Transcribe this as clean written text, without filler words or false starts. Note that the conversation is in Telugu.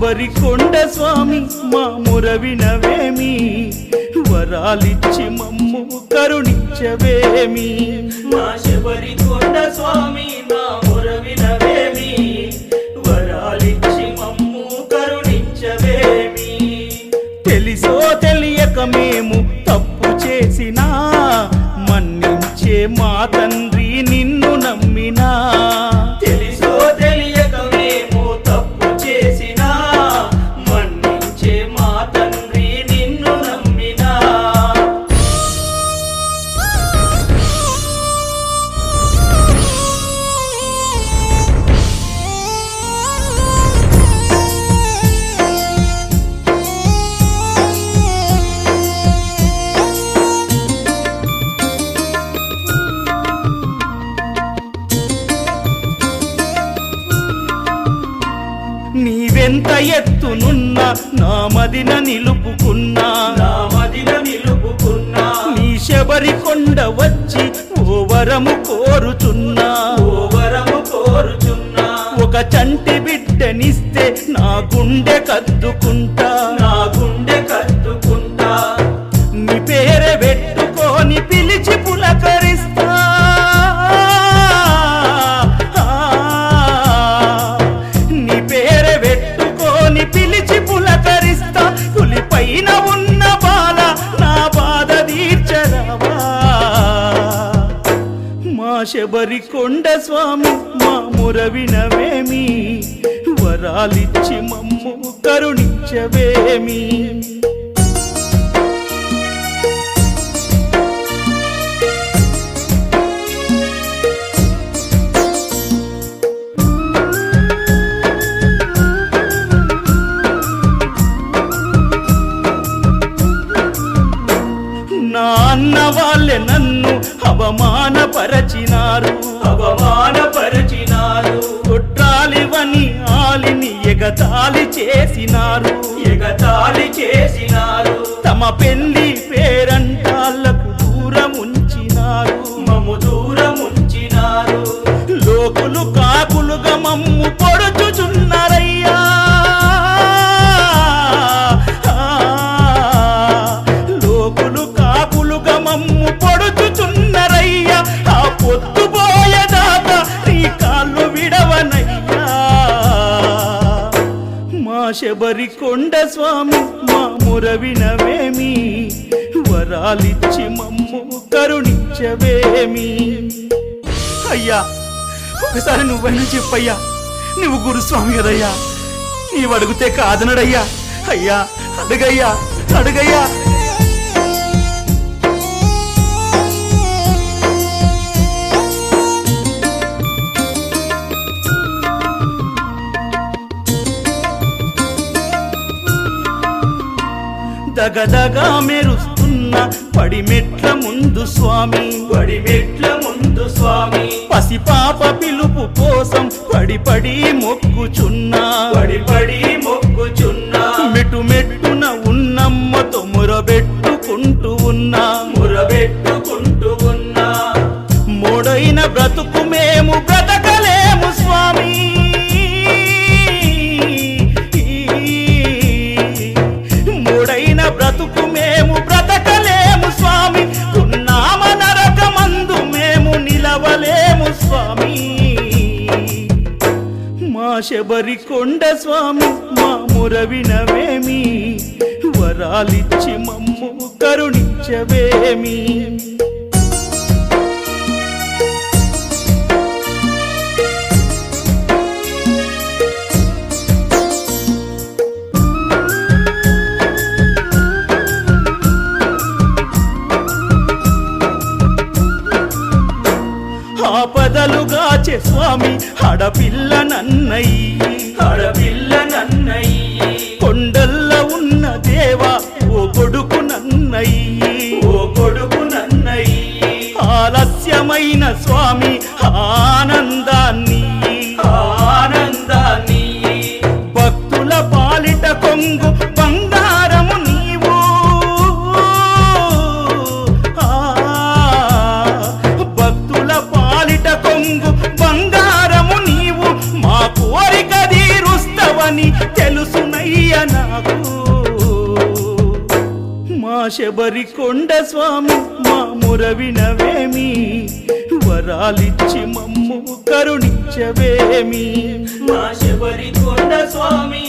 శబరికొండ స్వామి మా మొర వినవేమి, వరాలిచ్చి మమ్ము కరుణించవేమి. మా శబరికొండ స్వామి మా మొర వినవేమి, వరాలిచ్చి మమ్ము కరుణించవేమి. తెలిసో తెలియక మేము తప్పు చేసినా, మన్నించే మా తండ్రి నిన్ను నమ్మినా. తెలిసో తెలియక మేము తప్పు చేసినా, మన్నించే మా తండ్రి నిన్ను నమ్మినా. నీవెంత ఎత్తునున్నా నా మదిన నిలుపుకున్నా, నా మదిన నిలుపుకున్నా. నీ శబరికొండ వచ్చి ఓ వరము కోరుచున్నా, ఓ వరము కోరుచున్నా. ఒక చంటి బిడ్డనిస్తే నా గుండె కద్దుకుంటా, నా గుండె కట్టుకుంటా. నీ పేరే పెట్టుకొని పిలిచి పులకరిస్తా. నీ పేరే పెట్టుకొని పిలిచి పులకరిస్తా. పులిపైన ఉన్న బాల నా బాధ తీర్చరావా. మా శబరికొండ స్వామి మా మొర వినవేమి, వరాలిచ్చి మమ్ము కరుణించవేమి. నా అన్న వాళ్ళే నన్ను అవమానపరచినారు, అవమానపరచినారు. కొట్టాలివని ఆలిని ఎగతాళి చేసినారు, ఎగతాళి చేసినారు. తమ పెళ్లి పేరంటాళ్లకు దూరముంచినారు, మమ్ము దూరముంచినారు. లోకులు కాకులుగా మమ్ము పొడుచుచున్నారయ్యా. లోకులు కాకులుగా మమ్ము పొడుచుచున్నారయ్యా. ఆ పొద్దుపోయేదాకా నీ కాళ్ళు విడవనయ్యా. మా శబరికొండ స్వామి మా మొర వినవేమి, వరాలిచ్చి మమ్ము కరుణించవేమి. అయ్యా ఒకసారి నువ్వైనా చెప్పయ్యా, నువ్వు గురుస్వామి కదయ్యా, నీవు అడిగితే కాదనడయ్యా. అయ్యా అడుగయ్యా అడుగయ్యా. దగదగా మెరుస్తున్న పడిమెట్ల ముందు స్వామి, పడిమెట్ల ముందు స్వామి. పసిపాప పిలుపు కోసం పడి పడి మొక్కుచున్నా, పడి పడి మొక్కుచున్నా. మెట్టు మెట్టున ఉన్నమ్మతో మొరబెట్టుకుంటూ ఉన్నా, మురబెట్టుకుంటూ ఉన్నా. మోడైన బ్రతుకు మేము బ్రతకలేము స్వామి. మోడైన బ్రతుకు మేము బ్రతకలేము స్వామి. ఉన్నామ నరకమందు మేము నిలవలేము స్వామి. మా శబరికొండ స్వామి మా మొర వినవేమి, వరాలిచ్చి మమ్ము కరుణించవేమి. ఆపదలుగాచే స్వామి ఆడపిల్ల నన్నయ్యి, ఆడపిల్ల నన్నయ్యి. కొండల్ల ఉన్న దేవా ఓ కొడుకు నన్నయ్యి, ఓ కొడుకు నన్నయ్యి. ఆలస్యమైన స్వామి ఆనందాన్ని, ఆనందాన్ని. భక్తుల పాలిట కొంగు బంగారము నీవు. భక్తుల పాలిట కొంగు బంగారము నీవు. మా కోరిక తీరుస్తవని తెలుసునై మా శబరికొండ స్వామి మా మురవినవేమి వరాలిచ్చి మమ్ము కరుణించవేమి మా శబరికొండ స్వామి